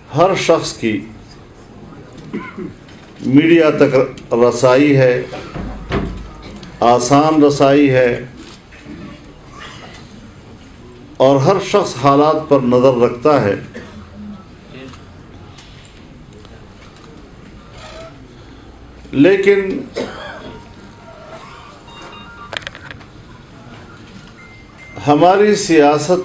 ہر شخص کی میڈیا تک رسائی ہے، آسان رسائی ہے، اور ہر شخص حالات پر نظر رکھتا ہے، لیکن ہماری سیاست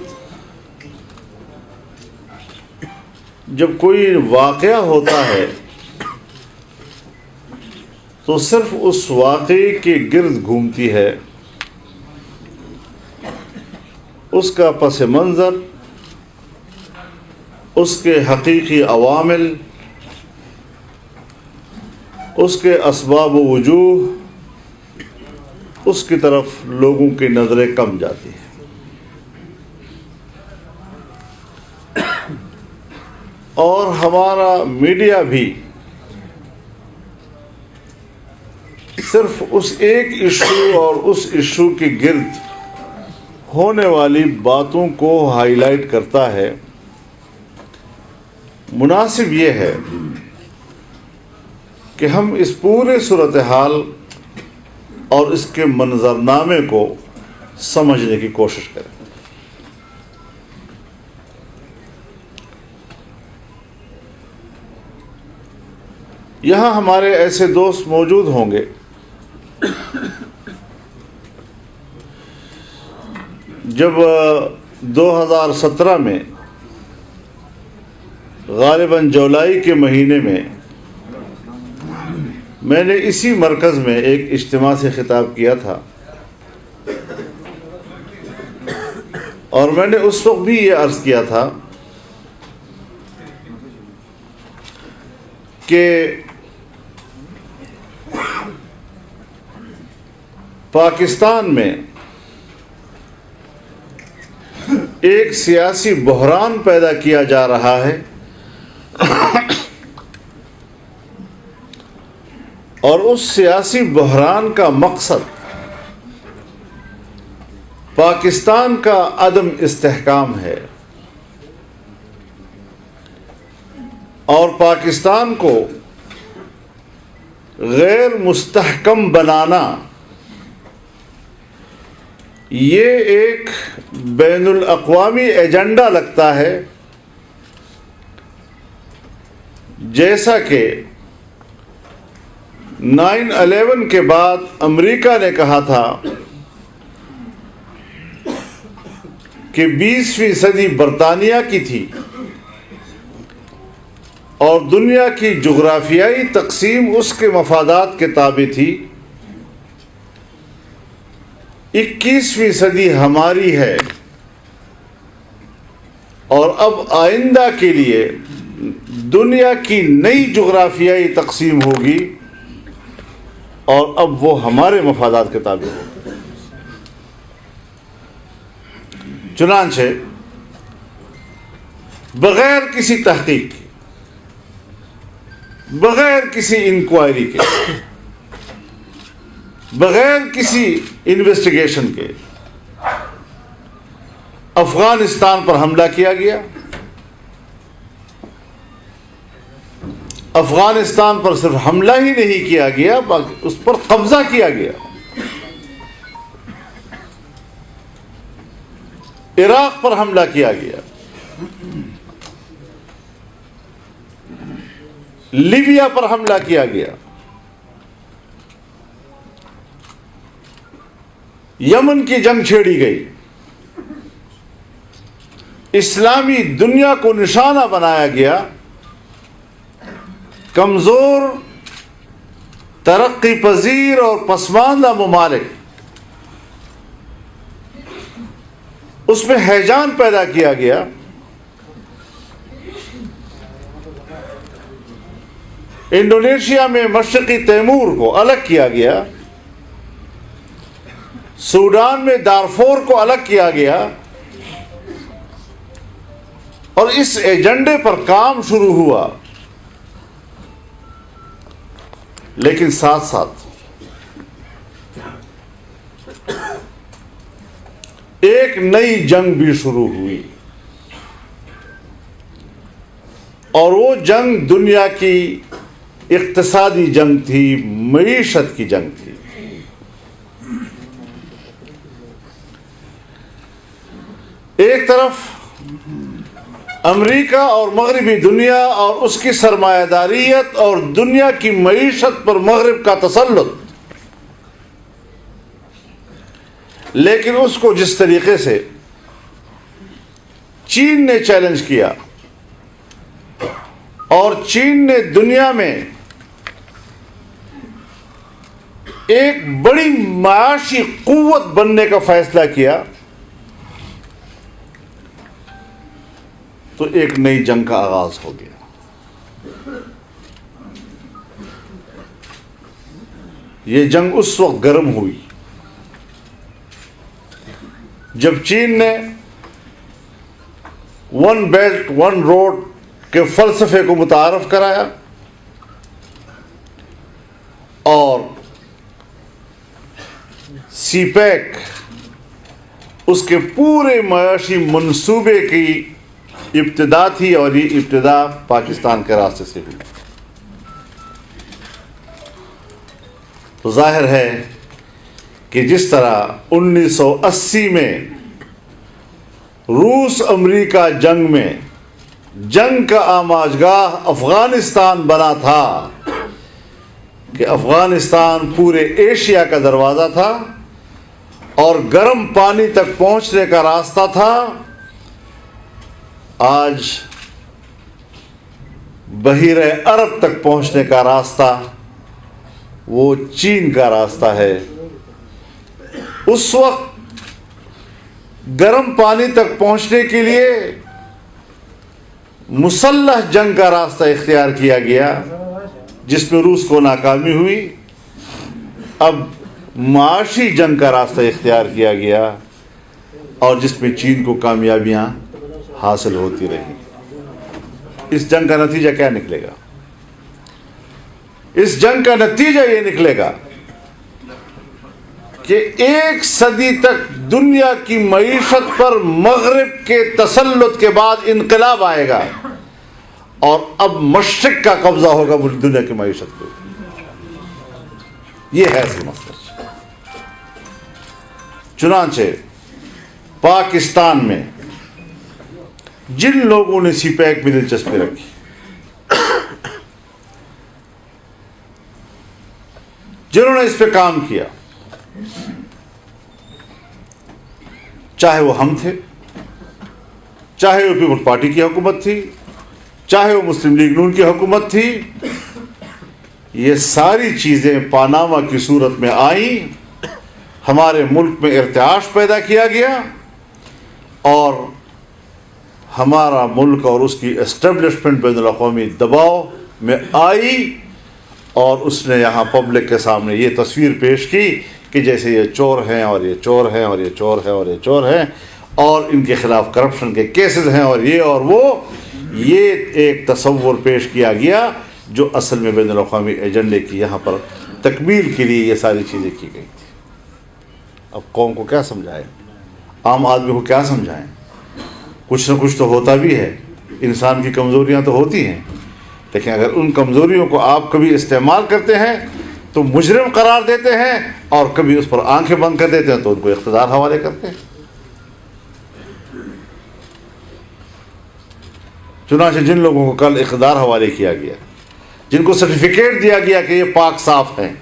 جب کوئی واقعہ ہوتا ہے تو صرف اس واقعے کے گرد گھومتی ہے، اس کا پس منظر، اس کے حقیقی عوامل، اس کے اسباب و وجوہ، اس کی طرف لوگوں کی نظریں کم جاتی ہیں۔ اور ہمارا میڈیا بھی صرف اس ایک ایشو اور اس ایشو کے گرد ہونے والی باتوں کو ہائی لائٹ کرتا ہے۔ مناسب یہ ہے کہ ہم اس پورے صورتحال اور اس کے منظرنامے کو سمجھنے کی کوشش کریں۔ یہاں ہمارے ایسے دوست موجود ہوں گے جب 2017 میں غالباً جولائی کے مہینے میں نے اسی مرکز میں ایک اجتماع سے خطاب کیا تھا، اور میں نے اس وقت بھی یہ عرض کیا تھا کہ پاکستان میں ایک سیاسی بحران پیدا کیا جا رہا ہے، اور اس سیاسی بحران کا مقصد پاکستان کا عدم استحکام ہے، اور پاکستان کو غیر مستحکم بنانا یہ ایک بین الاقوامی ایجنڈا لگتا ہے، جیسا کہ 9/11 کے بعد امریکہ نے کہا تھا کہ 20ویں صدی برطانیہ کی تھی، اور دنیا کی جغرافیائی تقسیم اس کے مفادات کے تابع تھی۔ 21ویں صدی ہماری ہے، اور اب آئندہ کے لیے دنیا کی نئی جغرافیائی تقسیم ہوگی، اور اب وہ ہمارے مفادات کے تابع ہوگی۔ چنانچہ بغیر کسی تحقیق کے، بغیر کسی انکوائری کے، بغیر کسی انویسٹیگیشن کے افغانستان پر حملہ کیا گیا، افغانستان پر صرف حملہ ہی نہیں کیا گیا بلکہ اس پر قبضہ کیا گیا، عراق پر حملہ کیا گیا، لیبیا پر حملہ کیا گیا، یمن کی جنگ چھیڑی گئی، اسلامی دنیا کو نشانہ بنایا گیا، کمزور، ترقی پذیر اور پسماندہ ممالک اس میں ہیجان پیدا کیا گیا۔ انڈونیشیا میں مشرقی تیمور کو الگ کیا گیا، سوڈان میں دارفور کو الگ کیا گیا، اور اس ایجنڈے پر کام شروع ہوا، لیکن ساتھ ساتھ ایک نئی جنگ بھی شروع ہوئی، اور وہ جنگ دنیا کی اقتصادی جنگ تھی، معیشت کی جنگ تھی۔ ایک طرف امریکہ اور مغربی دنیا اور اس کی سرمایہ داریت اور دنیا کی معیشت پر مغرب کا تسلط، لیکن اس کو جس طریقے سے چین نے چیلنج کیا اور چین نے دنیا میں ایک بڑی معاشی قوت بننے کا فیصلہ کیا، تو ایک نئی جنگ کا آغاز ہو گیا۔ یہ جنگ اس وقت گرم ہوئی جب چین نے ون بیلٹ ون روڈ کے فلسفے کو متعارف کرایا اور سی پیک اس کے پورے معاشی منصوبے کی ابتدا تھی، اور یہ ابتدا پاکستان کے راستے سے ہوئی۔ تو ظاہر ہے کہ جس طرح 1980 میں روس امریکہ جنگ میں جنگ کا آماجگاہ افغانستان بنا تھا کہ افغانستان پورے ایشیا کا دروازہ تھا اور گرم پانی تک پہنچنے کا راستہ تھا، آج بحیرہ عرب تک پہنچنے کا راستہ وہ چین کا راستہ ہے۔ اس وقت گرم پانی تک پہنچنے کے لیے مسلح جنگ کا راستہ اختیار کیا گیا، جس میں روس کو ناکامی ہوئی۔ اب معاشی جنگ کا راستہ اختیار کیا گیا، اور جس میں چین کو کامیابیاں حاصل ہوتی رہی۔ اس جنگ کا نتیجہ کیا نکلے گا؟ اس جنگ کا نتیجہ یہ نکلے گا کہ 1 صدی تک دنیا کی معیشت پر مغرب کے تسلط کے بعد انقلاب آئے گا، اور اب مشرق کا قبضہ ہوگا دنیا کی معیشت کو۔ یہ ہے اصل مسئلہ۔ چنانچہ پاکستان میں جن لوگوں نے سی پیک میں دلچسپی رکھی، جنہوں نے اس پہ کام کیا، چاہے وہ ہم تھے، چاہے وہ پیپلز پارٹی کی حکومت تھی، چاہے وہ مسلم لیگ نون کی حکومت تھی، یہ ساری چیزیں پاناما کی صورت میں آئیں، ہمارے ملک میں ارتعاش پیدا کیا گیا، اور ہمارا ملک اور اس کی اسٹیبلشمنٹ بین الاقوامی دباؤ میں آئی، اور اس نے یہاں پبلک کے سامنے یہ تصویر پیش کی کہ جیسے یہ چور ہیں اور یہ چور ہیں اور یہ چور ہیں اور یہ چور ہیں، اور ان کے خلاف کرپشن کے کیسز ہیں اور یہ اور وہ، یہ ایک تصور پیش کیا گیا جو اصل میں بین الاقوامی ایجنڈے کی یہاں پر تکمیل کے لیے یہ ساری چیزیں کی گئی تھی۔ اب قوم کو کیا سمجھائیں، عام آدمی کو کیا سمجھائیں؟ کچھ نہ کچھ تو ہوتا بھی ہے، انسان کی کمزوریاں تو ہوتی ہیں، لیکن اگر ان کمزوریوں کو آپ کبھی استعمال کرتے ہیں تو مجرم قرار دیتے ہیں، اور کبھی اس پر آنکھیں بند کر دیتے ہیں تو ان کو اقتدار حوالے کرتے ہیں۔ چنانچہ جن لوگوں کو کل اقتدار حوالے کیا گیا، جن کو سرٹیفکیٹ دیا گیا کہ یہ پاک صاف ہیں،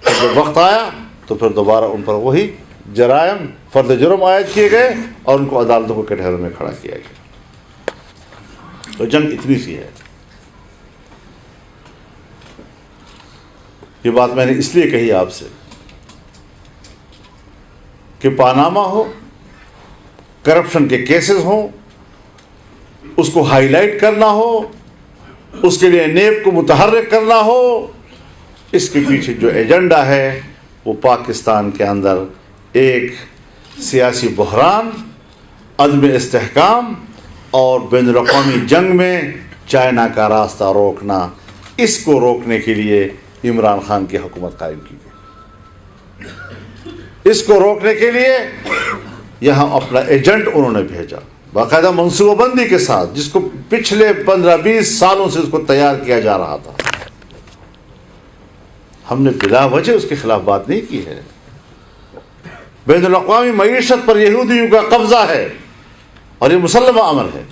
جب وقت آیا تو پھر دوبارہ ان پر وہی جرائم فرد جرم عائد کیے گئے اور ان کو عدالتوں کے کٹہرے میں کھڑا کیا گیا۔ تو جنگ اتنی سی ہے۔ یہ بات میں نے اس لیے کہی آپ سے کہ پاناما ہو، کرپشن کے کیسز ہوں، اس کو ہائی لائٹ کرنا ہو، اس کے لیے نیب کو متحرک کرنا ہو، اس کے پیچھے جو ایجنڈا ہے وہ پاکستان کے اندر ایک سیاسی بحران، عدم استحکام اور بین الاقوامی جنگ میں چائنا کا راستہ روکنا، اس کو روکنے کے لیے عمران خان کی حکومت قائم کی گئی۔ اس کو روکنے کے لیے یہاں اپنا ایجنٹ انہوں نے بھیجا۔ باقاعدہ منصوبہ بندی کے ساتھ، جس کو پچھلے 15-20 سالوں سے اس کو تیار کیا جا رہا تھا. ہم نے بلا وجہ اس کے خلاف بات نہیں کی ہے. بین الاقوامی معیشت پر یہودیوں کا قبضہ ہے اور یہ مسلمہ امر ہے،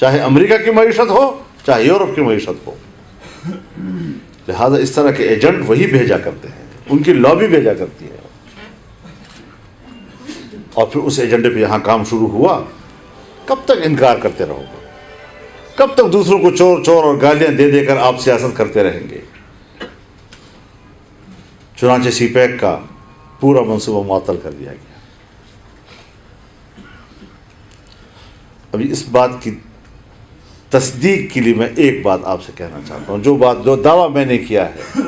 چاہے امریکہ کی معیشت ہو چاہے یورپ کی معیشت ہو. لہذا اس طرح کے ایجنٹ وہی بھیجا کرتے ہیں، ان کی لابی بھیجا کرتی ہے، اور پھر اس ایجنڈے پہ یہاں کام شروع ہوا. کب تک انکار کرتے رہو گے؟ کب تک دوسروں کو چور چور اور گالیاں دے دے کر آپ سیاست کرتے رہیں گے؟ چنانچہ سی پیک کا پورا منصوبہ معطل کر دیا گیا. ابھی اس بات کی تصدیق کے لیے میں ایک بات آپ سے کہنا چاہتا ہوں. جو دعویٰ میں نے کیا ہے،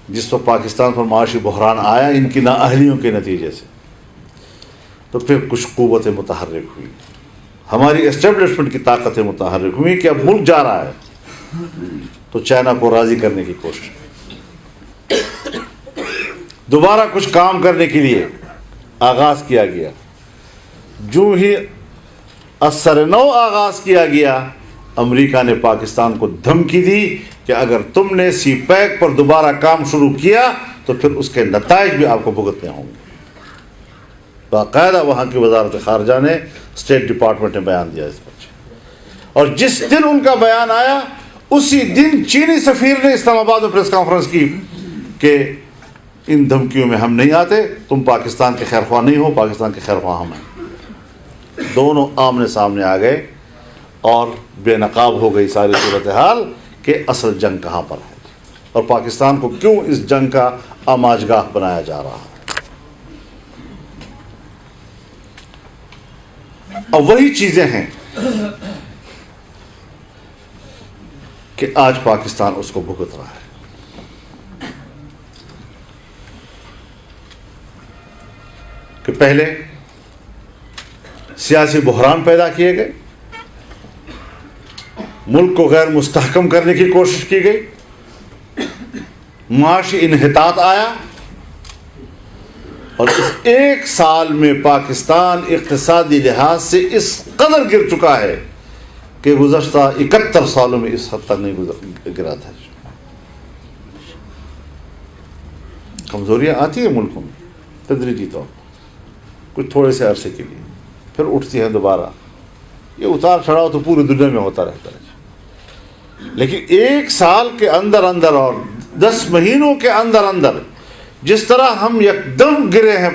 جس وقت پاکستان پر معاشی بحران آیا ان کی نااہلیوں کے نتیجے سے، تو پھر کچھ قوتیں متحرک ہوئی، ہماری اسٹیبلشمنٹ کی طاقتیں متحرک ہوئی کہ اب ملک جا رہا ہے، تو چائنا کو راضی کرنے کی کوشش، دوبارہ کچھ کام کرنے کے لیے آغاز کیا گیا. جو ہی اثر نو آغاز کیا گیا، امریکہ نے پاکستان کو دھمکی دی کہ اگر تم نے سی پیک پر دوبارہ کام شروع کیا تو پھر اس کے نتائج بھی آپ کو بھگتنے ہوں گے. باقاعدہ وہاں کی وزارت خارجہ نے، اسٹیٹ ڈپارٹمنٹ نے بیان دیا اس پر، اور جس دن ان کا بیان آیا اسی دن چینی سفیر نے اسلام آباد میں پریس کانفرنس کی کہ ان دھمکیوں میں ہم نہیں آتے، تم پاکستان کے خیر خواہ نہیں ہو، پاکستان کے خیر خواہ ہم ہیں. دونوں آمنے سامنے آ گئے اور بے نقاب ہو گئی ساری صورتحال کہ اصل جنگ کہاں پر ہے اور پاکستان کو کیوں اس جنگ کا آماج گاہ بنایا جا رہا ہے. اور وہی چیزیں ہیں کہ آج پاکستان اس کو بھگت رہا ہے. کہ پہلے سیاسی بحران پیدا کیے گئے، ملک کو غیر مستحکم کرنے کی کوشش کی گئی، معاشی انحطاط آیا، اور اس ایک سال میں پاکستان اقتصادی لحاظ سے اس قدر گر چکا ہے کہ گزشتہ 71 سالوں میں اس حد تک نہیں گرا تھا. کمزوریاں آتی ہیں ملکوں میں تدریجی طور پر، کچھ تھوڑے سے عرصے کے لیے، پھر اٹھتی ہیں دوبارہ. یہ اتار چڑھاؤ تو پوری دنیا میں ہوتا رہتا ہے، لیکن ایک سال کے اندر اندر اور 10 مہینوں کے اندر اندر جس طرح ہم یکدم گرے ہیں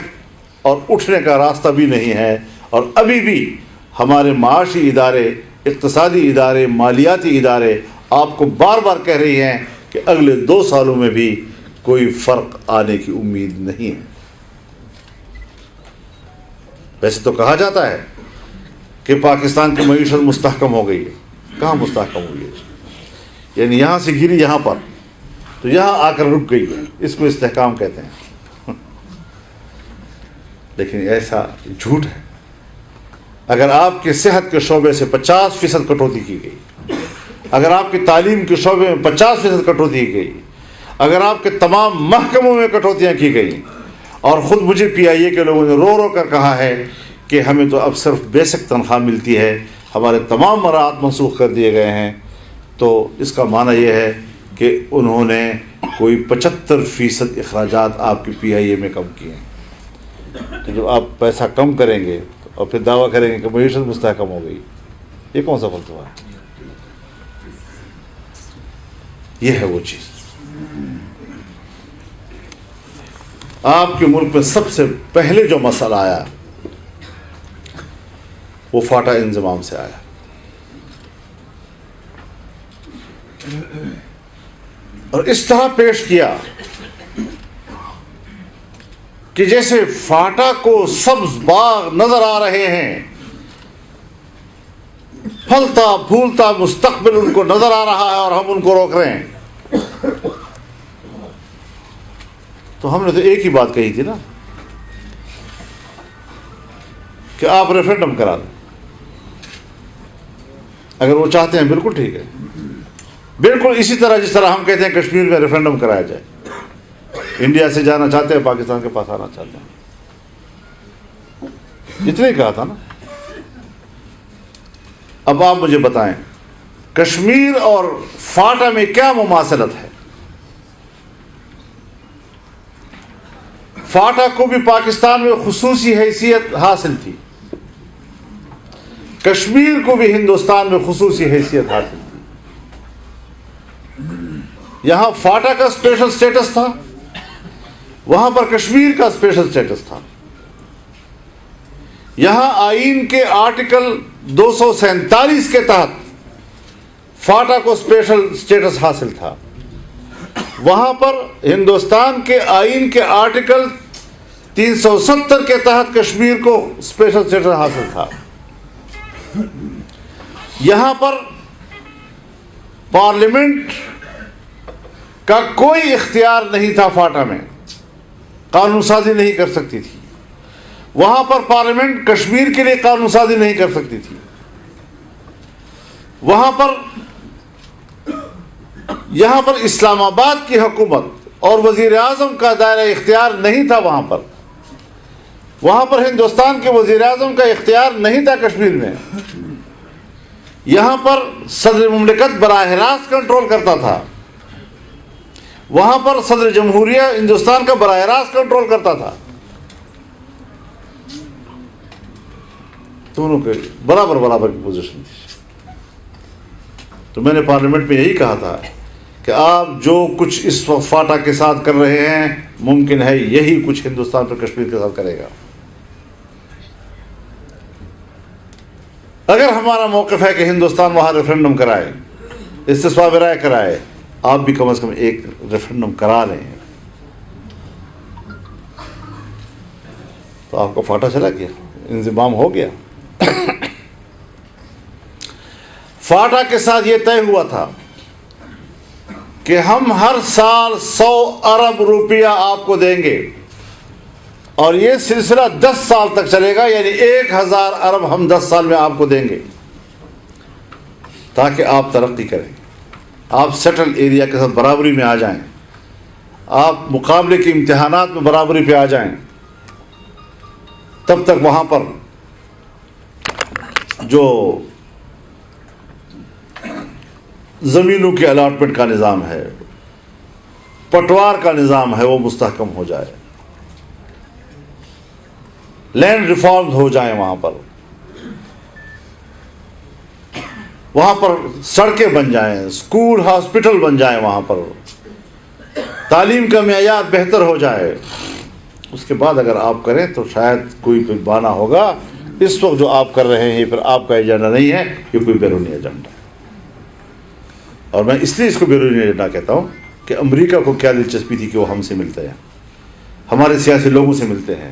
اور اٹھنے کا راستہ بھی نہیں ہے، اور ابھی بھی ہمارے معاشی ادارے، اقتصادی ادارے، مالیاتی ادارے آپ کو بار بار کہہ رہی ہیں کہ اگلے 2 سالوں میں بھی کوئی فرق آنے کی امید نہیں ہے. ویسے تو کہا جاتا ہے کہ پاکستان کی معیشت مستحکم ہو گئی ہے. کہاں مستحکم ہوئی ہے؟ یعنی یہاں سے گری یہاں پر تو یہاں آ کر رک گئی ہے، اس کو استحکام کہتے ہیں. لیکن ایسا جھوٹ ہے. اگر آپ کے صحت کے شعبے سے 50% کٹوتی کی گئی، اگر آپ کی تعلیم کے شعبے میں 50% کٹوتی کی گئی، اگر آپ کے تمام محکموں میں کٹوتیاں کی گئی، اور خود مجھے پی آئی اے کے لوگوں نے رو رو کر کہا ہے کہ ہمیں تو اب صرف بیسک تنخواہ ملتی ہے، ہمارے تمام مراعات منسوخ کر دیے گئے ہیں، تو اس کا معنی یہ ہے کہ انہوں نے کوئی 75% اخراجات آپ کی پی آئی اے میں کم کیے ہیں. تو جب آپ پیسہ کم کریں گے اور پھر دعویٰ کریں گے کہ معیشت مستحکم ہو گئی، یہ کون سا فلسفہ ہے؟ یہ ہے وہ چیز. آپ کے ملک میں سب سے پہلے جو مسئلہ آیا وہ فاٹا انضمام سے آیا. اور اس طرح پیش کیا کہ جیسے فاٹا کو سبز باغ نظر آ رہے ہیں، پھلتا پھولتا مستقبل ان کو نظر آ رہا ہے اور ہم ان کو روک رہے ہیں. تو ہم نے تو ایک ہی بات کہی تھی نا کہ آپ ریفرینڈم کرا دیں. اگر وہ چاہتے ہیں بالکل ٹھیک ہے، بالکل اسی طرح جس طرح ہم کہتے ہیں کشمیر میں ریفرینڈم کرایا جائے. انڈیا سے جانا چاہتے ہیں، پاکستان کے پاس آنا چاہتے ہیں، اتنے ہی کہا تھا نا. اب آپ مجھے بتائیں کشمیر اور فاٹا میں کیا مماثلت ہے؟ فاٹا کو بھی پاکستان میں خصوصی حیثیت حاصل تھی، کشمیر کو بھی ہندوستان میں خصوصی حیثیت حاصل تھی۔ یہاں فاٹا کا اسپیشل سٹیٹس تھا، وہاں پر کشمیر کا اسپیشل سٹیٹس تھا۔ یہاں آئین کے آرٹیکل 247 کے تحت فاٹا کو اسپیشل سٹیٹس حاصل تھا، وہاں پر ہندوستان کے آئین کے آرٹیکل 370 کے تحت کشمیر کو اسپیشل سٹیٹس حاصل تھا۔ یہاں پر پارلیمنٹ کا کوئی اختیار نہیں تھا، فاٹا میں قانون سازی نہیں کر سکتی تھی، وہاں پر پارلیمنٹ کشمیر کے لیے قانون سازی نہیں کر سکتی تھی، وہاں پر یہاں پر اسلام آباد کی حکومت اور وزیر اعظم کا دائرہ اختیار نہیں تھا، وہاں پر ہندوستان کے وزیر اعظم کا اختیار نہیں تھا کشمیر میں، یہاں پر صدر مملکت براہ راست کنٹرول کرتا تھا، وہاں پر صدر جمہوریہ ہندوستان کا براہ راست کنٹرول کرتا تھا۔ دونوں کے برابر برابر کی پوزیشن تھی۔ تو میں نے پارلیمنٹ میں یہی کہا تھا کہ آپ جو کچھ اس وقت فاٹا کے ساتھ کر رہے ہیں ممکن ہے یہی کچھ ہندوستان پر کشمیر کے ساتھ کرے گا۔ اگر ہمارا موقف ہے کہ ہندوستان وہاں ریفرنڈم کرائے، استصواب رائے کرائے، آپ بھی کم از کم ایک ریفرنڈم کرا لیں، تو آپ کو فاٹا چلا گیا، انضمام ہو گیا۔ فاٹا کے ساتھ یہ طے ہوا تھا کہ ہم ہر سال 100 ارب روپیہ آپ کو دیں گے، اور یہ سلسلہ 10 سال تک چلے گا، یعنی 1000 ارب ہم 10 سال میں آپ کو دیں گے، تاکہ آپ ترقی کریں، آپ سیٹل ایریا کے ساتھ برابری میں آ جائیں، آپ مقابلے کے امتحانات میں برابری پہ آ جائیں۔ تب تک وہاں پر جو زمینوں کے الاٹمنٹ کا نظام ہے، پٹوار کا نظام ہے، وہ مستحکم ہو جائے، لینڈ ریفارم ہو جائیں، وہاں پر سڑکیں بن جائیں، اسکول ہاسپٹل بن جائیں، وہاں پر تعلیم کا معیار بہتر ہو جائے۔ اس کے بعد اگر آپ کریں تو شاید کوئی بہانہ ہوگا۔ اس وقت جو آپ کر رہے ہیں یہ پھر آپ کا ایجنڈا نہیں ہے، یہ کوئی بیرونی ایجنڈا ہے۔ اور میں اس لیے اس کو بیرونی ایجنڈا کہتا ہوں کہ امریکہ کو کیا دلچسپی تھی کہ وہ ہم سے ملتے ہیں، ہمارے سیاسی لوگوں سے ملتے ہیں،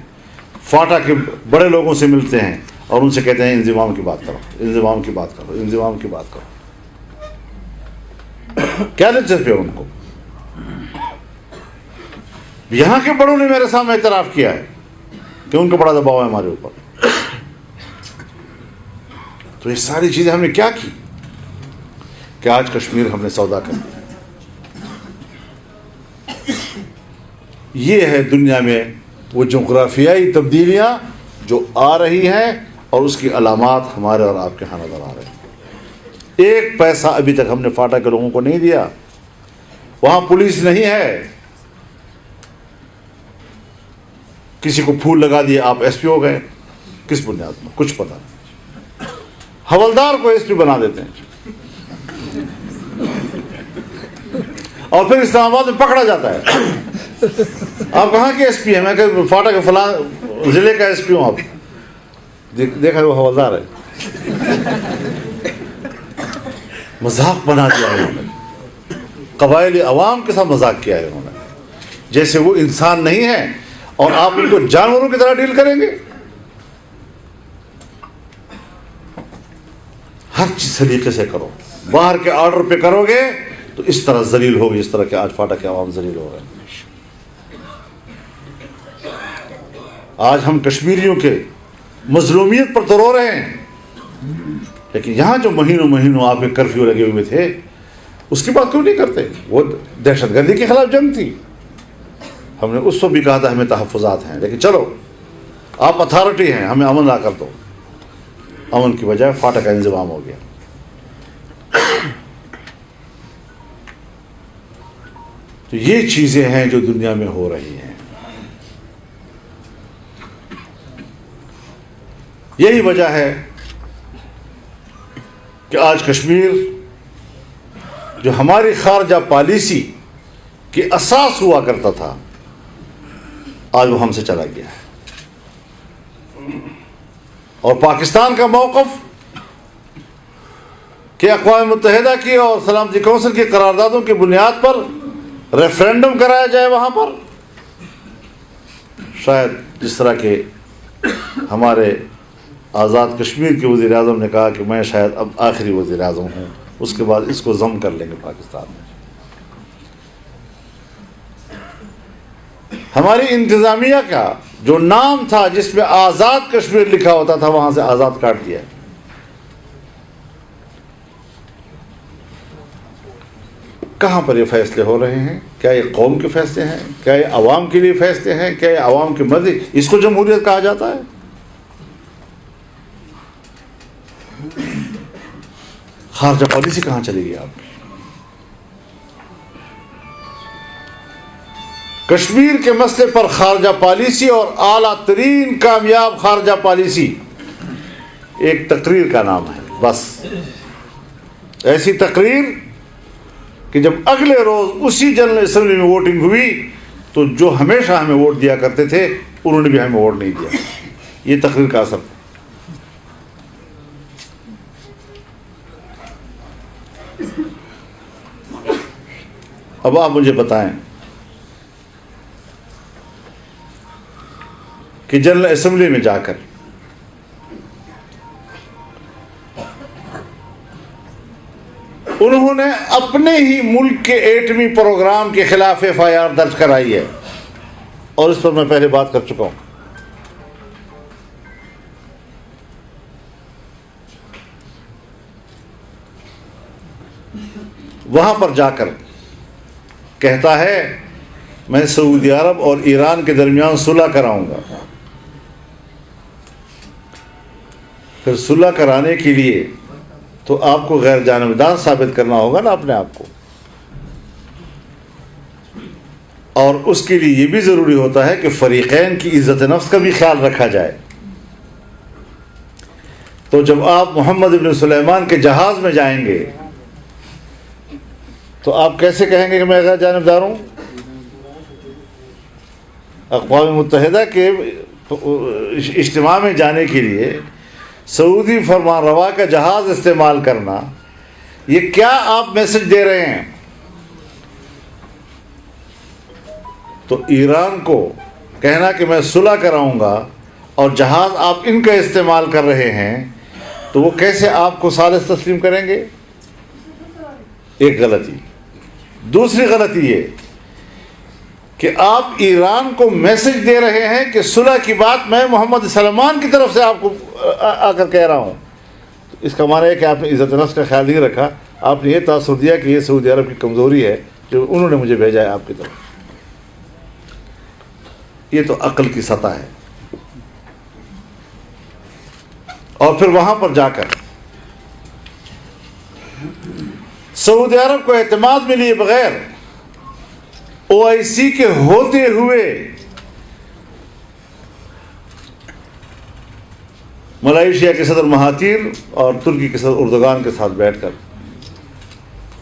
فاٹا کے بڑے لوگوں سے ملتے ہیں، اور ان سے کہتے ہیں انضمام کی بات کرو، انضمام کی بات کرو، انضمام کی بات کرو۔ کیا دلچسپی ہے ان کو؟ یہاں کے بڑوں نے میرے سامنے اعتراف کیا ہے کہ ان کا بڑا دباؤ ہے ہمارے اوپر۔ تو یہ ساری چیزیں ہم نے کیا کی کہ آج کشمیر ہم نے سودا کر دیا۔ یہ ہے دنیا میں وہ جغرافیائی تبدیلیاں جو آ رہی ہیں، اور اس کی علامات ہمارے اور آپ کے ہاں نظر آ رہے ہیں۔ ایک پیسہ ابھی تک ہم نے فاٹا کے لوگوں کو نہیں دیا، وہاں پولیس نہیں ہے، کسی کو پھول لگا دیا آپ ایس پی ہو گئے، کس بنیاد پر؟ کچھ پتہ نہیں۔ حوالدار کو ایس پی بنا دیتے ہیں اور پھر اسلام آباد میں پکڑا جاتا ہے۔ آپ کہاں کے ایس پی ہیں؟ میں کہ فاٹا کے فلاں ضلع کا ایس پی ہوں۔ آپ دیکھا وہ حوالدار ہے۔ مذاق بنا دیا ہے انہوں نے، قبائلی عوام کے ساتھ مذاق کیا ہے انہوں نے، جیسے وہ انسان نہیں ہے اور آپ ان کو جانوروں کی طرح ڈیل کریں گے۔ ہر چیز سلیقے سے کرو، باہر کے آرڈر پہ کرو گے تو اس طرح ذلیل ہوگی، اس طرح کہ آج فاٹا کے عوام ذلیل ہو گئے۔ آج ہم کشمیریوں کے مظلومیت پر تو رو رہے ہیں، لیکن یہاں جو مہینوں مہینوں آپ کے کرفیو لگے ہوئے تھے اس کی بات کیوں نہیں کرتے؟ وہ دہشت گردی کے خلاف جنگ تھی، ہم نے اس وقت بھی کہا تھا ہمیں تحفظات ہیں، لیکن چلو آپ اتھارٹی ہیں، ہمیں امن لا کر دو۔ امن کی بجائے فاٹا کا انضمام ہو گیا. تو یہ چیزیں ہیں جو دنیا میں ہو رہی ہیں. یہی وجہ ہے کہ آج کشمیر جو ہماری خارجہ پالیسی کی اساس ہوا کرتا تھا آج وہ ہم سے چلا گیا ہے. اور پاکستان کا موقف کہ اقوام متحدہ کی اور سلامتی کونسل کی قراردادوں کی بنیاد پر ریفرینڈم کرایا جائے وہاں پر، شاید جس طرح کہ ہمارے آزاد کشمیر کے وزیر اعظم نے کہا کہ میں شاید اب آخری وزیر اعظم ہوں، اس کے بعد اس کو ضم کر لیں گے پاکستان میں. ہماری انتظامیہ کا جو نام تھا جس میں آزاد کشمیر لکھا ہوتا تھا وہاں سے آزاد کاٹ دیا. کہاں پر یہ فیصلے ہو رہے ہیں؟ کیا یہ قوم کے فیصلے ہیں؟ کیا یہ عوام کے لیے فیصلے ہیں؟ کیا یہ عوام کی مرضی؟ اس کو جمہوریت کہا جاتا ہے؟ خارجہ پالیسی کہاں چلے گی آپ کی؟ کشمیر کے مسئلے پر خارجہ پالیسی اور اعلیٰ ترین کامیاب خارجہ پالیسی ایک تقریر کا نام ہے. بس ایسی تقریر کہ جب اگلے روز اسی جنرل اسمبلی میں ووٹنگ ہوئی تو جو ہمیشہ ہمیں ووٹ دیا کرتے تھے انہوں نے بھی ہمیں ووٹ نہیں دیا. یہ تقریر کا اثر تھا. اب آپ مجھے بتائیں کہ جنرل اسمبلی میں جا کر انہوں نے اپنے ہی ملک کے ایٹمی پروگرام کے خلاف FIR درج کرائی ہے، اور اس پر میں پہلے بات کر چکا ہوں. وہاں پر جا کر کہتا ہے میں سعودی عرب اور ایران کے درمیان صلح کراؤں گا. پھر صلح کرانے کے لیے تو آپ کو غیر جانبدار ثابت کرنا ہوگا نا اپنے آپ کو، اور اس کے لیے یہ بھی ضروری ہوتا ہے کہ فریقین کی عزت نفس کا بھی خیال رکھا جائے. تو جب آپ محمد بن سلیمان کے جہاز میں جائیں گے تو آپ کیسے کہیں گے کہ میں غیر جانبدار ہوں؟ اقوام متحدہ کے اجتماع میں جانے کے لیے سعودی فرمان روا کا جہاز استعمال کرنا، یہ کیا آپ میسج دے رہے ہیں؟ تو ایران کو کہنا کہ میں صلح کراؤں گا اور جہاز آپ ان کا استعمال کر رہے ہیں، تو وہ کیسے آپ کو ثالث تسلیم کریں گے؟ ایک غلطی. دوسری غلطی یہ کہ آپ ایران کو میسج دے رہے ہیں کہ صلح کی بات میں محمد سلمان کی طرف سے آپ کو آ کر کہہ رہا ہوں. اس کا معنی ہے کہ آپ نے عزت نفس کا خیال نہیں رکھا، آپ نے یہ تاثر دیا کہ یہ سعودی عرب کی کمزوری ہے جو انہوں نے مجھے بھیجا ہے آپ کی طرف. یہ تو عقل کی سطح ہے. اور پھر وہاں پر جا کر سعودی عرب کو اعتماد میں لیے بغیر OIC کے ہوتے ہوئے ملائیشیا کے صدر مہاتیر اور ترکی کے صدر اردوغان کے ساتھ بیٹھ کر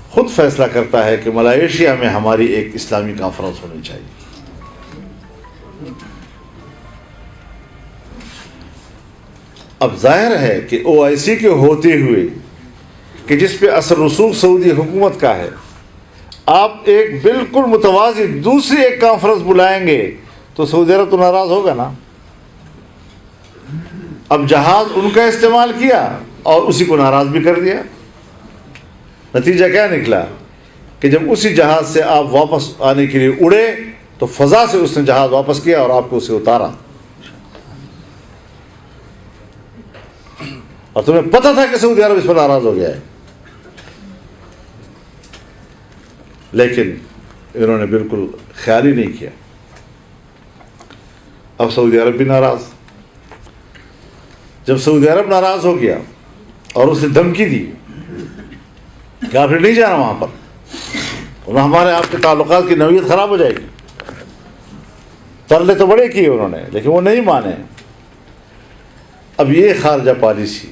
خود فیصلہ کرتا ہے کہ ملائیشیا میں ہماری ایک اسلامی کانفرنس ہونی چاہیے. اب ظاہر ہے کہ OIC کے ہوتے ہوئے کہ جس پہ اثر رسوخ سعودی حکومت کا ہے، آپ ایک بالکل متوازی دوسری ایک کانفرنس بلائیں گے تو سعودی عرب تو ناراض ہوگا نا. اب جہاز ان کا استعمال کیا اور اسی کو ناراض بھی کر دیا. نتیجہ کیا نکلا کہ جب اسی جہاز سے آپ واپس آنے کے لیے اڑے تو فضا سے اس نے جہاز واپس کیا اور آپ کو اسے اتارا. اور تمہیں پتہ تھا کہ سعودی عرب اس پر ناراض ہو گیا ہے، لیکن انہوں نے بالکل خیال ہی نہیں کیا. اب سعودی عرب بھی ناراض. جب سعودی عرب ناراض ہو گیا اور اسے دھمکی دی کہ آپ نے نہیں جانا وہاں پر، اور ہمارے آپ کے تعلقات کی نوعیت خراب ہو جائے گی، ترلے تو بڑے کیے انہوں نے لیکن وہ نہیں مانے. اب یہ خارجہ پالیسی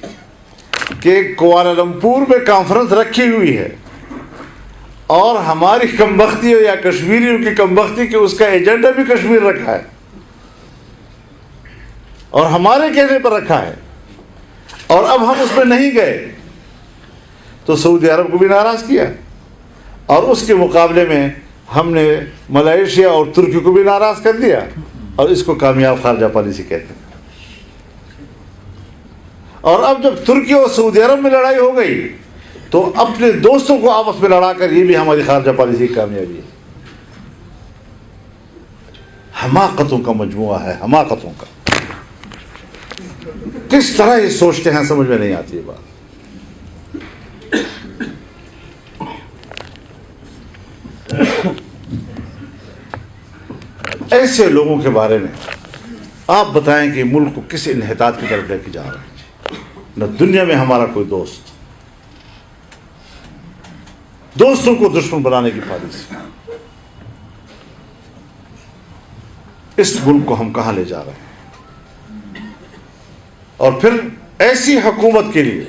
کہ کوالالمپور میں کانفرنس رکھی ہوئی ہے اور ہماری کمبختی ہو یا کشمیریوں کی کمبختی کہ اس کا ایجنڈا بھی کشمیر رکھا ہے اور ہمارے کہنے پر رکھا ہے، اور اب ہم اس میں نہیں گئے تو سعودی عرب کو بھی ناراض کیا، اور اس کے مقابلے میں ہم نے ملائیشیا اور ترکی کو بھی ناراض کر دیا، اور اس کو کامیاب خارجہ پالیسی کہتے ہیں. اور اب جب ترکی اور سعودی عرب میں لڑائی ہو گئی تو اپنے دوستوں کو آپس میں لڑا کر، یہ بھی ہماری خارجہ پالیسی کی کامیابی ہے. حماقتوں کا مجموعہ ہے، حماقتوں کا. کس طرح یہ سوچتے ہیں سمجھ میں نہیں آتی یہ بات. ایسے لوگوں کے بارے میں آپ بتائیں کہ ملک کو کس انحطاط کی طرف لے کے جا رہے ہیں. نہ دنیا میں ہمارا کوئی دوستوں کو دشمن بنانے کی پالیسی. اس ملک کو ہم کہاں لے جا رہے ہیں؟ اور پھر ایسی حکومت کے لیے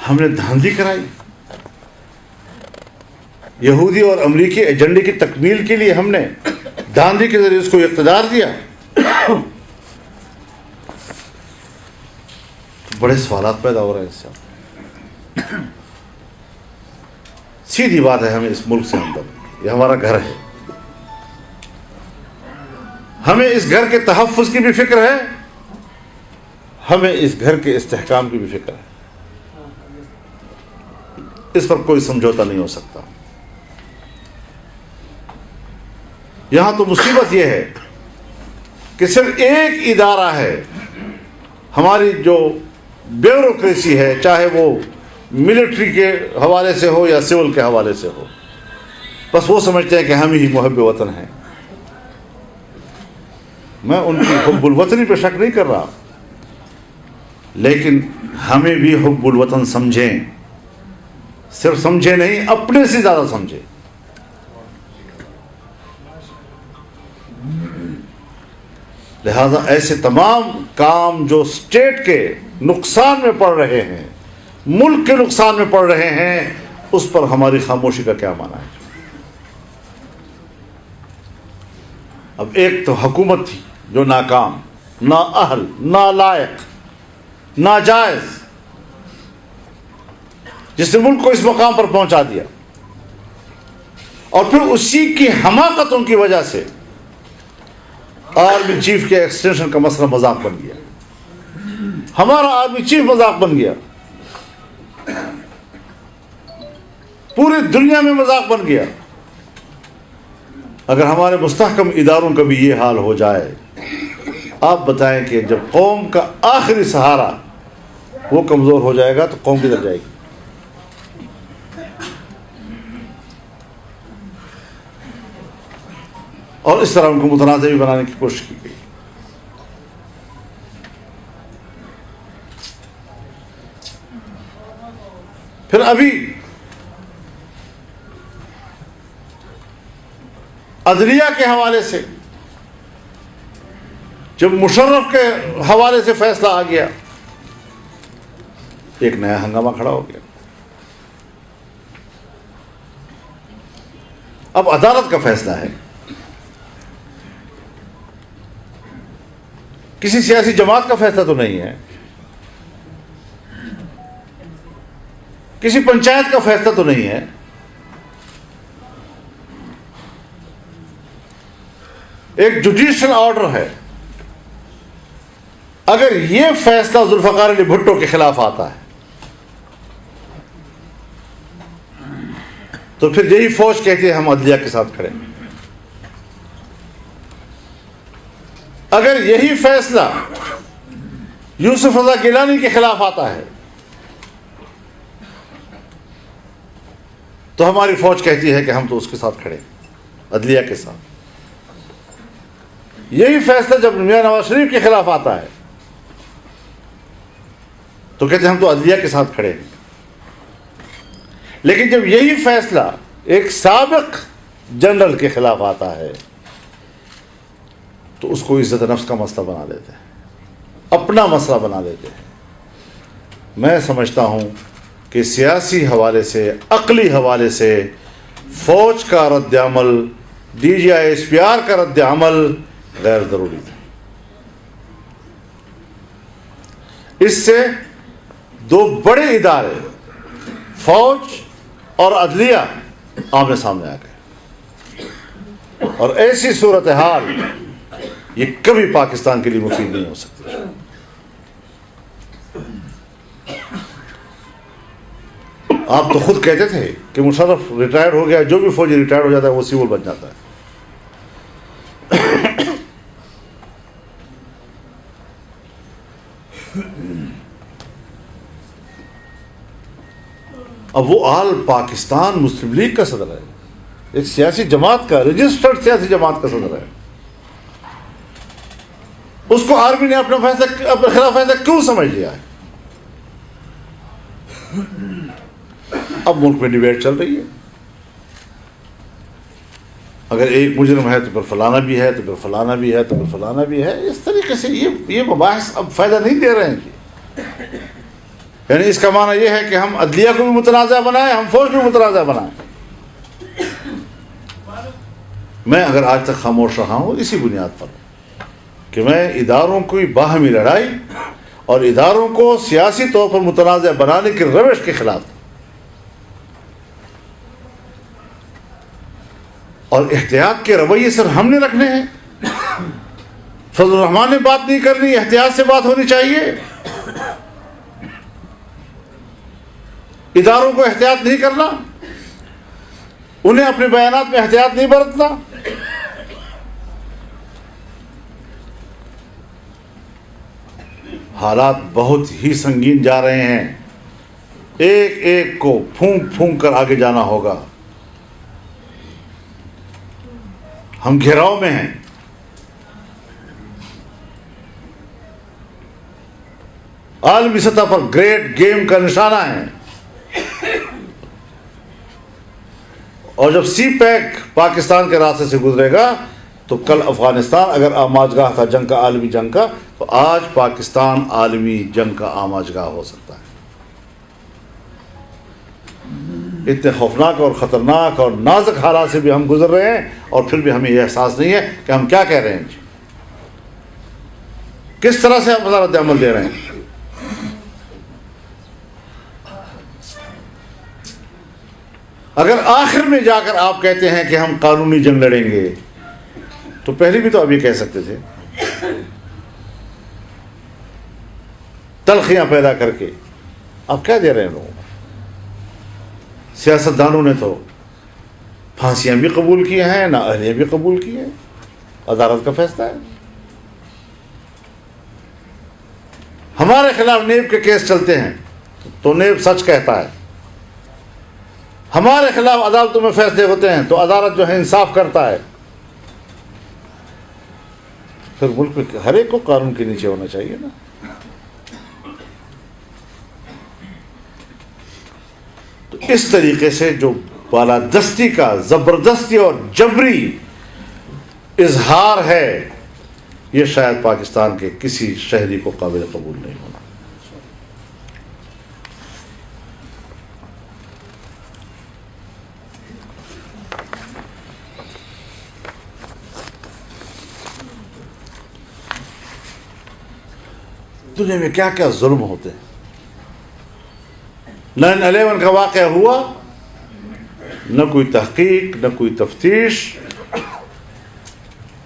ہم نے دھاندلی کرائی، یہودی اور امریکی ایجنڈے کی تکمیل کے لیے ہم نے دھاندلی کے ذریعے اس کو اقتدار دیا. بڑے سوالات پیدا ہو رہے ہیں اس سے. سیدھی بات ہے، ہمیں اس ملک سے اندر، یہ ہمارا گھر ہے، ہمیں اس گھر کے تحفظ کی بھی فکر ہے، ہمیں اس گھر کے استحکام کی بھی فکر ہے. اس پر کوئی سمجھوتا نہیں ہو سکتا. یہاں تو مصیبت یہ ہے کہ صرف ایک ادارہ ہے، ہماری جو بیوروکریسی ہے، چاہے وہ ملٹری کے حوالے سے ہو یا سول کے حوالے سے ہو، بس وہ سمجھتے ہیں کہ ہم ہی محب وطن ہیں. میں ان کی حب الوطنی پہ شک نہیں کر رہا، لیکن ہمیں بھی حب الوطن سمجھیں، صرف سمجھے نہیں، اپنے سے زیادہ سمجھے. لہذا ایسے تمام کام جو اسٹیٹ کے نقصان میں پڑ رہے ہیں، ملک کے نقصان میں پڑ رہے ہیں، اس پر ہماری خاموشی کا کیا معنی ہے؟ اب ایک تو حکومت تھی جو ناکام، نااہل، نالائق، ناجائز، جس نے ملک کو اس مقام پر پہنچا دیا، اور پھر اسی کی حماقتوں کی وجہ سے آرمی چیف کے ایکسٹینشن کا مسئلہ مذاق بن گیا. ہمارا آرمی چیف مذاق بن گیا، پوری دنیا میں مذاق بن گیا. اگر ہمارے مستحکم اداروں کا بھی یہ حال ہو جائے، آپ بتائیں کہ جب قوم کا آخری سہارا وہ کمزور ہو جائے گا تو قوم کدھر جائے گی؟ اور اس طرح ان کو متنازع بھی بنانے کی کوشش کی گئی. پھر ابھی عدلیہ کے حوالے سے جب مشرف کے حوالے سے فیصلہ آ گیا، ایک نیا ہنگامہ کھڑا ہو گیا. اب عدالت کا فیصلہ ہے، کسی سیاسی جماعت کا فیصلہ تو نہیں ہے، کسی پنچایت کا فیصلہ تو نہیں ہے. ایک جوڈیشل آرڈر ہے. اگر یہ فیصلہ ذوالفقار علی بھٹو کے خلاف آتا ہے تو پھر یہی فوج کہتی ہے ہم عدلیہ کے ساتھ کھڑے ہیں. اگر یہی فیصلہ یوسف رضا گیلانی کے خلاف آتا ہے تو ہماری فوج کہتی ہے کہ ہم تو اس کے ساتھ کھڑے ہیں، عدلیہ کے ساتھ. یہی فیصلہ جب میاں نواز شریف کے خلاف آتا ہے تو کہتے ہیں ہم تو عدلیہ کے ساتھ کھڑے ہیں. لیکن جب یہی فیصلہ ایک سابق جنرل کے خلاف آتا ہے تو اس کو عزت نفس کا مسئلہ بنا دیتے ہیں, اپنا مسئلہ بنا دیتے ہیں. میں سمجھتا ہوں کہ سیاسی حوالے سے, عقلی حوالے سے فوج کا رد عمل, D G I S P R کا رد عمل غیر ضروری تھا. اس سے دو بڑے ادارے فوج اور عدلیہ آمنے سامنے آ گئے, اور ایسی صورتحال یہ کبھی پاکستان کے لیے مفید نہیں ہو سکتی. آپ تو خود کہتے تھے کہ مشرف ریٹائر ہو گیا, جو بھی فوجی ریٹائر ہو جاتا ہے وہ سول بن جاتا ہے. اب وہ آل پاکستان مسلم لیگ کا صدر ہے, ایک سیاسی جماعت کا, رجسٹرڈ سیاسی جماعت کا صدر ہے. اس کو آرمی نے اپنے خلاف فیصلہ کیوں سمجھ لیا ہے؟ اب ملک میں ڈیبیٹ چل رہی ہے, اگر ایک مجرم ہے تو پھر فلانا بھی ہے, تو پھر فلانا بھی ہے, تو پھر فلانا بھی ہے. اس طریقے سے یہ مباحث اب فائدہ نہیں دے رہے ہیں. یعنی اس کا معنی یہ ہے کہ ہم عدلیہ کو بھی متنازع بنائیں, ہم فوج کو بھی متنازع بنائیں. میں اگر آج تک خاموش رہا ہوں اسی بنیاد پر کہ میں اداروں کی باہمی لڑائی اور اداروں کو سیاسی طور پر متنازع بنانے کی روش کے خلاف, اور احتیاط کے رویے صرف ہم نے رکھنے ہیں. فضل الرحمان نے بات نہیں کرنی, احتیاط سے بات ہونی چاہیے. اداروں کو احتیاط نہیں کرنا, انہیں اپنے بیانات میں احتیاط نہیں برتنا. حالات بہت ہی سنگین جا رہے ہیں, ایک ایک کو پھونک پھونک کر آگے جانا ہوگا. ہم گھیراؤ میں ہیں. عالمی سطح پر گریٹ گیم کا نشانہ ہے, اور جب سی پیک پاکستان کے راستے سے گزرے گا تو کل افغانستان اگر آماجگاہ تھا جنگ کا, عالمی جنگ کا, تو آج پاکستان عالمی جنگ کا آماجگاہ ہو سکتا ہے. اتنے خوفناک اور خطرناک اور نازک حالات سے بھی ہم گزر رہے ہیں, اور پھر بھی ہمیں یہ احساس نہیں ہے کہ ہم کیا کہہ رہے ہیں, کس طرح سے ہم رد عمل دے رہے ہیں. اگر آخر میں جا کر آپ کہتے ہیں کہ ہم قانونی جنگ لڑیں گے, تو پہلے بھی تو اب یہ کہہ سکتے تھے, تلخیاں پیدا کر کے. آپ کیا دے رہے ہیں لوگوں کو؟ سیاستدانوں نے تو پھانسیاں بھی قبول کی ہیں, نااہلیاں بھی قبول کی ہیں. عدالت کا فیصلہ ہے. ہمارے خلاف نیب کے کیس چلتے ہیں تو نیب سچ کہتا ہے, ہمارے خلاف عدالتوں میں فیصلے ہوتے ہیں تو عدالت جو ہے انصاف کرتا ہے. پھر ملک میں ہر ایک کو قانون کے نیچے ہونا چاہیے نا. تو اس طریقے سے جو بالادستی کا زبردستی اور جبری اظہار ہے, یہ شاید پاکستان کے کسی شہری کو قابل قبول نہیں ہونا. دنیا میں کیا کیا ظلم ہوتے ہیں. 9/11 کا واقعہ ہوا, نہ کوئی تحقیق, نہ کوئی تفتیش,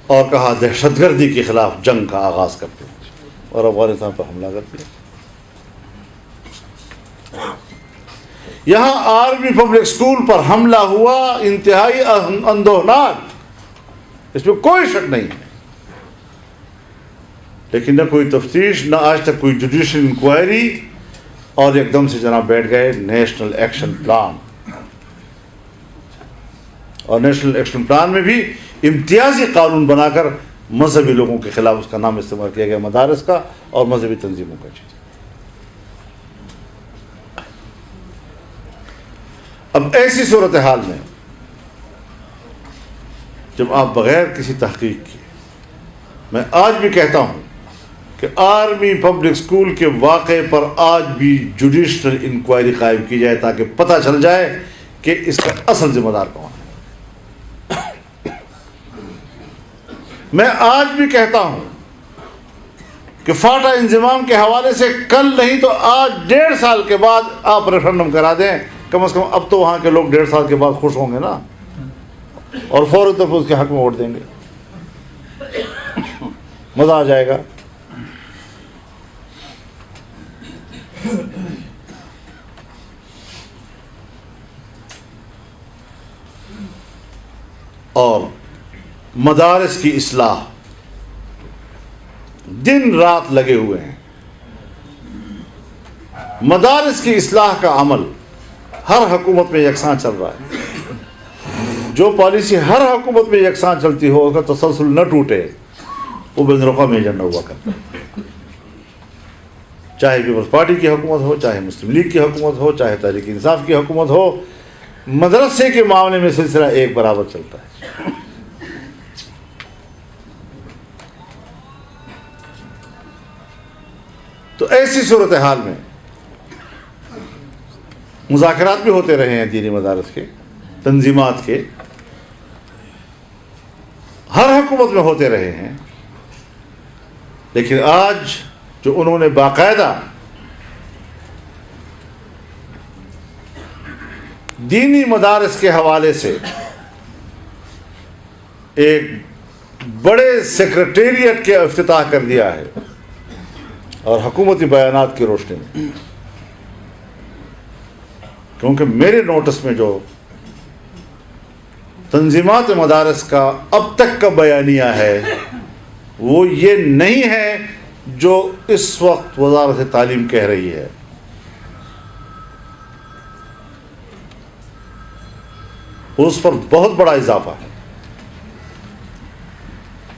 اور کہا دہشت گردی کے خلاف جنگ کا آغاز کرتے ہیں, اور افغانستان پر حملہ کرتے ہیں. یہاں آرمی پبلک اسکول پر حملہ ہوا, انتہائی اندوہناک, اس میں کوئی شک نہیں ہے. لیکن نہ کوئی تفتیش, نہ آج تک کوئی جوڈیشل انکوائری, اور ایک دم سے جناب بیٹھ گئے نیشنل ایکشن پلان. اور نیشنل ایکشن پلان میں بھی امتیازی قانون بنا کر مذہبی لوگوں کے خلاف اس کا نام استعمال کیا گیا, مدارس کا اور مذہبی تنظیموں کا. اب ایسی صورتحال میں جب آپ بغیر کسی تحقیق کے، میں آج بھی کہتا ہوں کہ آرمی پبلک اسکول کے واقعے پر آج بھی جوڈیشنل انکوائری قائم کی جائے تاکہ پتہ چل جائے کہ اس کا اصل ذمہ دار کون ہے۔ میں آج بھی کہتا ہوں کہ فاٹا انضمام کے حوالے سے کل نہیں تو آج 1.5 سال کے بعد آپ ریفرنڈم کرا دیں، کم از کم اب تو وہاں کے لوگ 1.5 سال کے بعد خوش ہوں گے نا، اور فوراً طور پر اس کے حق میں ووٹ دیں گے، مزہ آ جائے گا۔ اور مدارس کی اصلاح دن رات لگے ہوئے ہیں۔ مدارس کی اصلاح کا عمل ہر حکومت میں یکساں چل رہا ہے۔ جو پالیسی ہر حکومت میں یکساں چلتی ہو، اس کا تسلسل نہ ٹوٹے، وہ بین الاقوامی ایجنڈا ہوا کرتا ہے۔ چاہے پیپلز پارٹی کی حکومت ہو، چاہے مسلم لیگ کی حکومت ہو، چاہے تحریک انصاف کی حکومت ہو، مدرسے کے معاملے میں سلسلہ ایک برابر چلتا ہے۔ تو ایسی صورتحال میں مذاکرات بھی ہوتے رہے ہیں دینی مدارس کے، تنظیمات کے، ہر حکومت میں ہوتے رہے ہیں، لیکن آج جو انہوں نے باقاعدہ دینی مدارس کے حوالے سے ایک بڑے سیکرٹیریٹ کے افتتاح کر دیا ہے، اور حکومتی بیانات کی روشنی میں، کیونکہ میرے نوٹس میں جو تنظیمات مدارس کا اب تک کا بیانیہ ہے وہ یہ نہیں ہے جو اس وقت وزارت تعلیم کہہ رہی ہے۔ اس پر بہت بڑا اضافہ ہے۔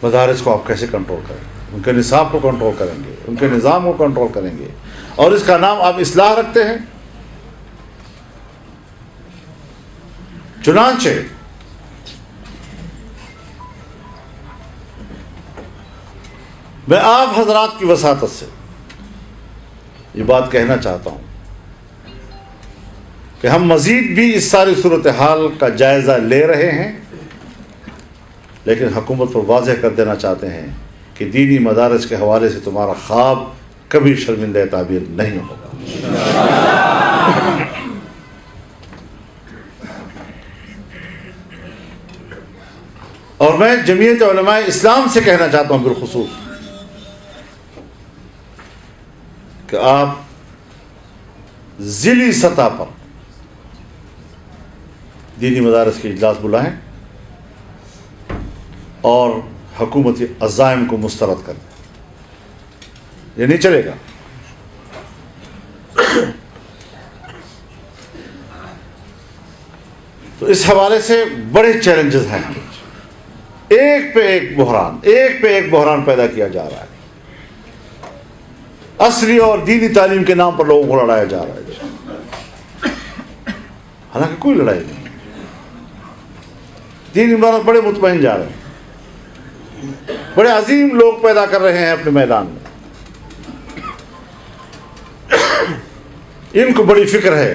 مدارس کو آپ کیسے کنٹرول کریں گے؟ ان کے نصاب کو کنٹرول کریں گے، ان کے نظام کو کنٹرول کریں گے، اور اس کا نام آپ اصلاح رکھتے ہیں۔ چنانچہ میں آپ حضرات کی وساطت سے یہ بات کہنا چاہتا ہوں کہ ہم مزید بھی اس ساری صورتحال کا جائزہ لے رہے ہیں، لیکن حکومت پر واضح کر دینا چاہتے ہیں کہ دینی مدارس کے حوالے سے تمہارا خواب کبھی شرمندہ تعبیر نہیں ہوگا۔ اور میں جمعیت علماء اسلام سے کہنا چاہتا ہوں بالخصوص کہ آپ ضلعی سطح پر دینی مدارس کے اجلاس بلائیں اور حکومتی عزائم کو مسترد کریں۔ یہ نہیں چلے گا۔ تو اس حوالے سے بڑے چیلنجز ہیں، ایک پہ ایک بحران پیدا کیا جا رہا ہے۔ عصری اور دینی تعلیم کے نام پر لوگوں کو لڑایا جا رہا ہے، حالانکہ کوئی لڑائی نہیں۔ دینی مدارس بڑے مطمئن جا رہے ہیں، بڑے عظیم لوگ پیدا کر رہے ہیں اپنے میدان میں۔ ان کو بڑی فکر ہے،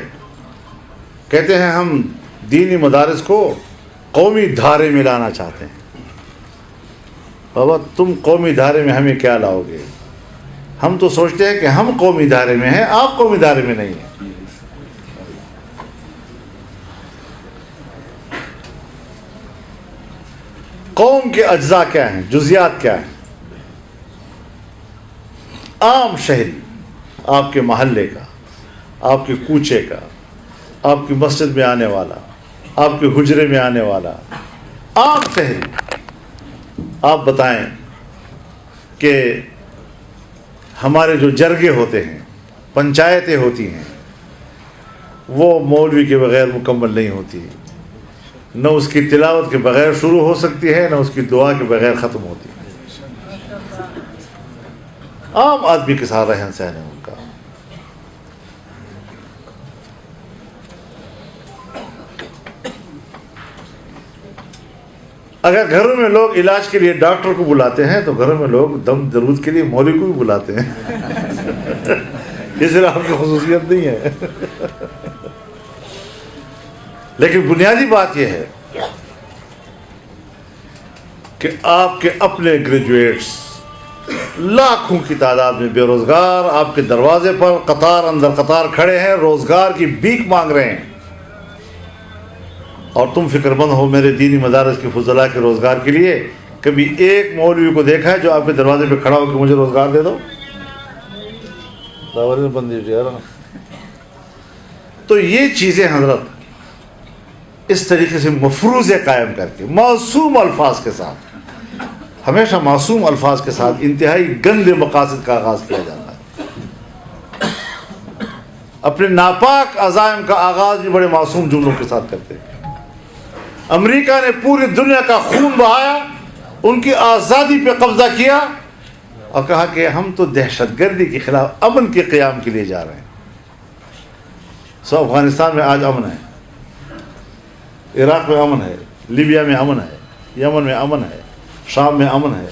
کہتے ہیں ہم دینی مدارس کو قومی دھارے میں لانا چاہتے ہیں۔ بابا تم قومی دھارے میں ہمیں کیا لاؤ گے؟ ہم تو سوچتے ہیں کہ ہم قومی دھارے میں ہیں، آپ قومی دھارے میں نہیں ہیں۔ قوم کے اجزاء کیا ہیں، جزیات کیا ہیں؟ عام شہری، آپ کے محلے کا، آپ کے کوچے کا، آپ کی مسجد میں آنے والا، آپ کے حجرے میں آنے والا عام شہری، آپ بتائیں کہ ہمارے جو جرگے ہوتے ہیں، پنچایتیں ہوتی ہیں، وہ مولوی کے بغیر مکمل نہیں ہوتی، نہ اس کی تلاوت کے بغیر شروع ہو سکتی ہے، نہ اس کی دعا کے بغیر ختم ہوتی ہے۔ عام آدمی کے ساتھ رہن سہن ہے ان کا۔ اگر گھروں میں لوگ علاج کے لیے ڈاکٹر کو بلاتے ہیں تو گھروں میں لوگ دم درود کے لیے مولوی کو بھی بلاتے ہیں. یہ صرف آپ کی خصوصیت نہیں ہے. لیکن بنیادی بات یہ ہے کہ آپ کے اپنے گریجویٹس لاکھوں کی تعداد میں بے روزگار آپ کے دروازے پر قطار اندر قطار کھڑے ہیں, روزگار کی بھیک مانگ رہے ہیں, اور تم فکر مند ہو میرے دینی مدارس کے فضلاء کے روزگار کے لیے. کبھی ایک مولوی کو دیکھا ہے جو آپ کے دروازے پہ کھڑا ہو کہ مجھے روزگار دے دو؟ تو یہ چیزیں حضرت اس طریقے سے مفروضے قائم کر کے معصوم الفاظ کے ساتھ, ہمیشہ معصوم الفاظ کے ساتھ انتہائی گندے مقاصد کا آغاز کیا جاتا ہے. اپنے ناپاک عزائم کا آغاز بھی بڑے معصوم جملوں کے ساتھ کرتے ہیں. امریکہ نے پوری دنیا کا خون بہایا, ان کی آزادی پہ قبضہ کیا اور کہا کہ ہم تو دہشت گردی کے خلاف امن کے قیام کے لیے جا رہے ہیں. افغانستان میں آج امن ہے, عراق میں امن ہے, لیبیا میں امن ہے, یمن میں امن ہے, شام میں امن ہے.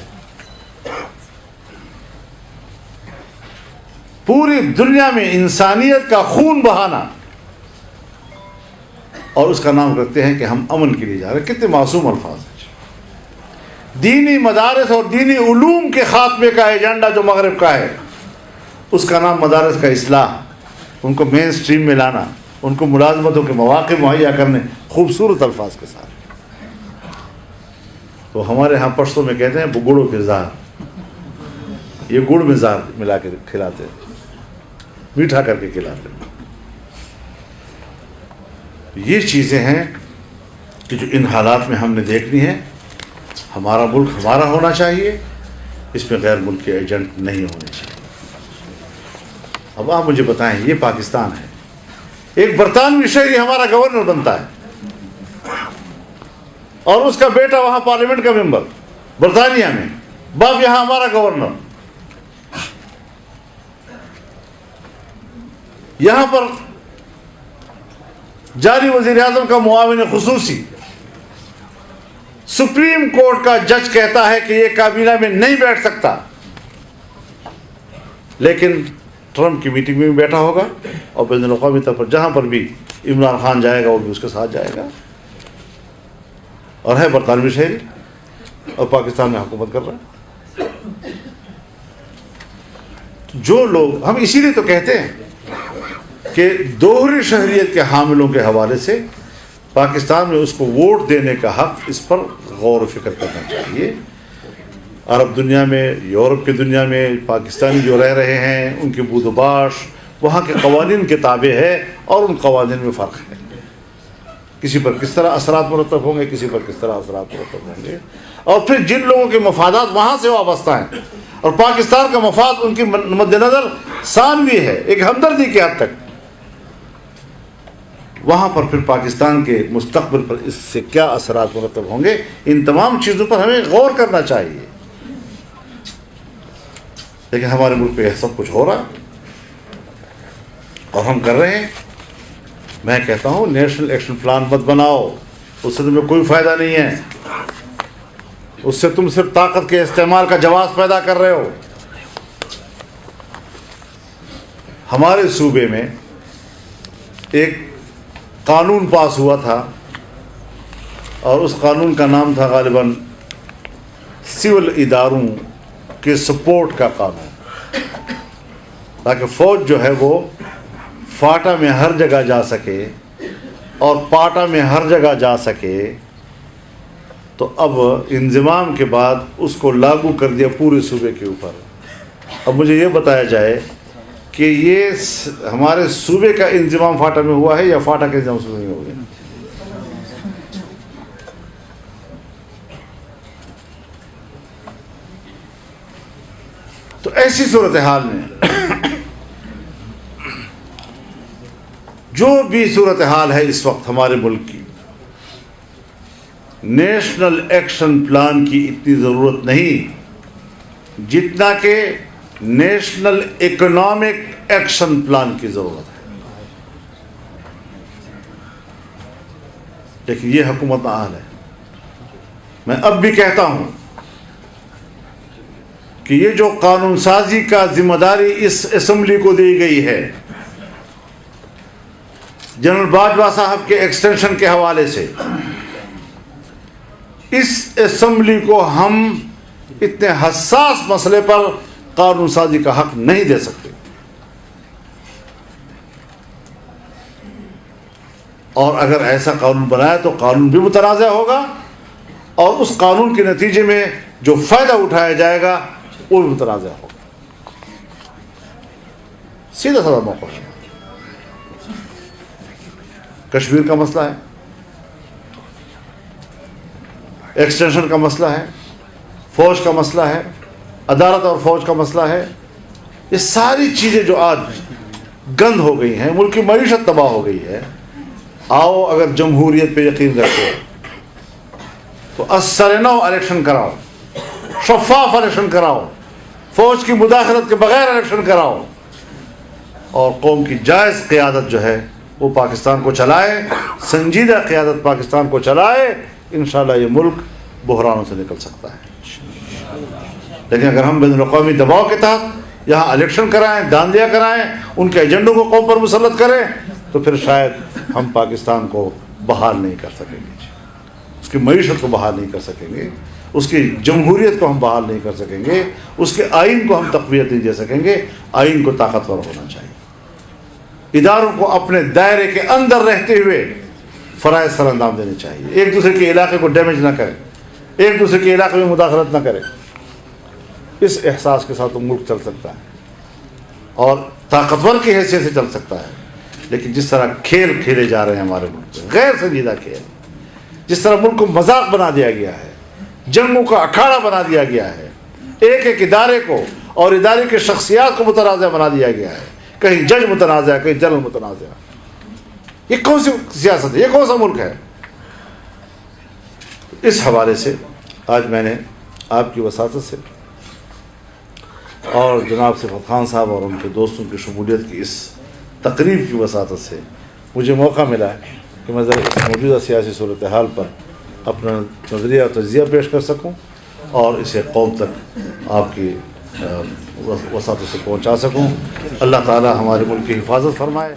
پوری دنیا میں انسانیت کا خون بہانا اور اس کا نام رکھتے ہیں کہ ہم امن کے لیے جا رہے ہیں. کتنے معصوم الفاظ ہیں. دینی مدارس اور دینی علوم کے خاتمے کا ایجنڈا جو مغرب کا ہے, اس کا نام مدارس کا اصلاح, ان کو مین سٹریم میں لانا, ان کو ملازمتوں کے مواقع مہیا کرنے خوبصورت الفاظ کے ساتھ. تو ہمارے ہاں پشتوں میں کہتے ہیں گڑوں کے زہر, یہ گڑ میں زہر ملا کے کھلاتے ہیں, میٹھا کر کے کھلاتے ہیں. یہ چیزیں ہیں کہ جو ان حالات میں ہم نے دیکھنی ہے. ہمارا ملک ہمارا ہونا چاہیے, اس میں غیر ملک کے ایجنٹ نہیں ہونے چاہیے. اب آپ مجھے بتائیں, یہ پاکستان ہے, ایک برطانوی شہری ہمارا گورنر بنتا ہے اور اس کا بیٹا وہاں پارلیمنٹ کا ممبر برطانیہ میں, باپ یہاں ہمارا گورنر. یہاں پر جاری وزیر اعظم کا معاون خصوصی سپریم کورٹ کا جج کہتا ہے کہ یہ کابینہ میں نہیں بیٹھ سکتا, لیکن ٹرمپ کی میٹنگ میں بھی بیٹھا ہوگا اور بین الاقوامی طور پر جہاں پر بھی عمران خان جائے گا وہ بھی اس کے ساتھ جائے گا, اور ہے برطانوی شہری اور پاکستان میں حکومت کر رہا ہے. جو لوگ, ہم اسی لیے تو کہتے ہیں کہ دوہری شہریت کے حاملوں کے حوالے سے پاکستان میں اس کو ووٹ دینے کا حق, اس پر غور و فکر کرنا چاہیے. عرب دنیا میں, یورپ کی دنیا میں پاکستانی جو رہ رہے ہیں ان کے بود و باش وہاں کے قوانین کے تابع ہے, اور ان قوانین میں فرق ہے. کسی پر کس طرح اثرات مرتب ہوں گے, کسی پر کس طرح اثرات مرتب ہوں گے. اور پھر جن لوگوں کے مفادات وہاں سے وابستہ ہیں اور پاکستان کا مفاد ان کے مد نظر ثانوی ہے, ایک ہمدردی کی حد تک, وہاں پر پھر پاکستان کے مستقبل پر اس سے کیا اثرات مرتب ہوں گے, ان تمام چیزوں پر ہمیں غور کرنا چاہیے. لیکن ہمارے ملک پہ یہ سب کچھ ہو رہا اور ہم کر رہے ہیں. میں کہتا ہوں نیشنل ایکشن پلان مت بناؤ, اس سے تمہیں کوئی فائدہ نہیں ہے. اس سے تم صرف طاقت کے استعمال کا جواز پیدا کر رہے ہو. ہمارے صوبے میں ایک قانون پاس ہوا تھا اور اس قانون کا نام تھا غالباً سول اداروں کے سپورٹ کا قانون, تاکہ فوج جو ہے وہ فاٹا میں ہر جگہ جا سکے اور پاٹا میں ہر جگہ جا سکے. تو اب انضمام کے بعد اس کو لاگو کر دیا پورے صوبے کے اوپر. اب مجھے یہ بتایا جائے کہ یہ ہمارے صوبے کا انضمام فاٹا میں ہوا ہے یا فاٹا کا انضمام صوبے میں ہو گیا؟ تو ایسی صورتحال میں جو بھی صورتحال ہے اس وقت ہمارے ملک کی, نیشنل ایکشن پلان کی اتنی ضرورت نہیں جتنا کہ نیشنل اکنامک ایکشن پلان کی ضرورت ہے. لیکن یہ حکومت نااہل ہے. میں اب بھی کہتا ہوں کہ یہ جو قانون سازی کا ذمہ داری اس اسمبلی کو دی گئی ہے جنرل باجوہ صاحب کے ایکسٹینشن کے حوالے سے، اس اسمبلی کو ہم اتنے حساس مسئلے پر قانون سازی کا حق نہیں دے سکتے، اور اگر ایسا قانون بنایا تو قانون بھی متنازع ہوگا، اور اس قانون کے نتیجے میں جو فائدہ اٹھایا جائے گا وہ بھی متنازع ہوگا۔ سیدھا سادہ موقع ہے، کشمیر کا مسئلہ ہے، ایکسٹینشن کا مسئلہ ہے، فوج کا مسئلہ ہے، عدالت اور فوج کا مسئلہ ہے، یہ ساری چیزیں جو آج گند ہو گئی ہیں، ملک کی معیشت تباہ ہو گئی ہے۔ آؤ اگر جمہوریت پہ یقین رکھو تو اثر نو الیکشن کراؤ، شفاف الیکشن کراؤ، فوج کی مداخلت کے بغیر الیکشن کراؤ، اور قوم کی جائز قیادت جو ہے وہ پاکستان کو چلائے، سنجیدہ قیادت پاکستان کو چلائے، انشاءاللہ یہ ملک بحرانوں سے نکل سکتا ہے۔ لیکن اگر ہم بین الاقوامی دباؤ کے تحت یہاں الیکشن کرائیں، داندیاں کرائیں، ان کے ایجنڈوں کو قوم پر مسلط کریں، تو پھر شاید ہم پاکستان کو بحال نہیں کر سکیں گے، اس کی معیشت کو بحال نہیں کر سکیں گے، اس کی جمہوریت کو ہم بحال نہیں کر سکیں گے، اس کے آئین کو ہم تقویت نہیں دے سکیں گے۔ آئین کو طاقتور ہونا چاہیے، اداروں کو اپنے دائرے کے اندر رہتے ہوئے فرائض سر انجام دینے چاہیے، ایک دوسرے کے علاقے کو ڈیمیج نہ کرے، ایک دوسرے کے علاقے میں مداخلت نہ کرے۔ اس احساس کے ساتھ تو ملک چل سکتا ہے اور طاقتور کی حیثیت سے چل سکتا ہے۔ لیکن جس طرح کھیل کھیلے جا رہے ہیں ہمارے ملک میں، غیر سنجیدہ کھیل، جس طرح ملک کو مذاق بنا دیا گیا ہے، جنگوں کا اکھاڑا بنا دیا گیا ہے، ایک ایک ادارے کو اور ادارے کی شخصیات کو متنازع بنا دیا گیا ہے، کہیں جج متنازع، کہیں جنرل متنازع، یہ کون سی سیاست ہے؟ یہ کون سا ملک ہے؟ اس حوالے سے آج میں نے آپ کی وساطت سے اور جناب صفت خان صاحب اور ان کے دوستوں کی شمولیت کی اس تقریب کی وساطت سے مجھے موقع ملا ہے کہ میں ذرا اس موجودہ سیاسی صورتحال پر اپنا نظریہ اور تجزیہ پیش کر سکوں اور اسے قوم تک آپ کی وساطت سے پہنچا سکوں۔ اللہ تعالی ہمارے ملک کی حفاظت فرمائے۔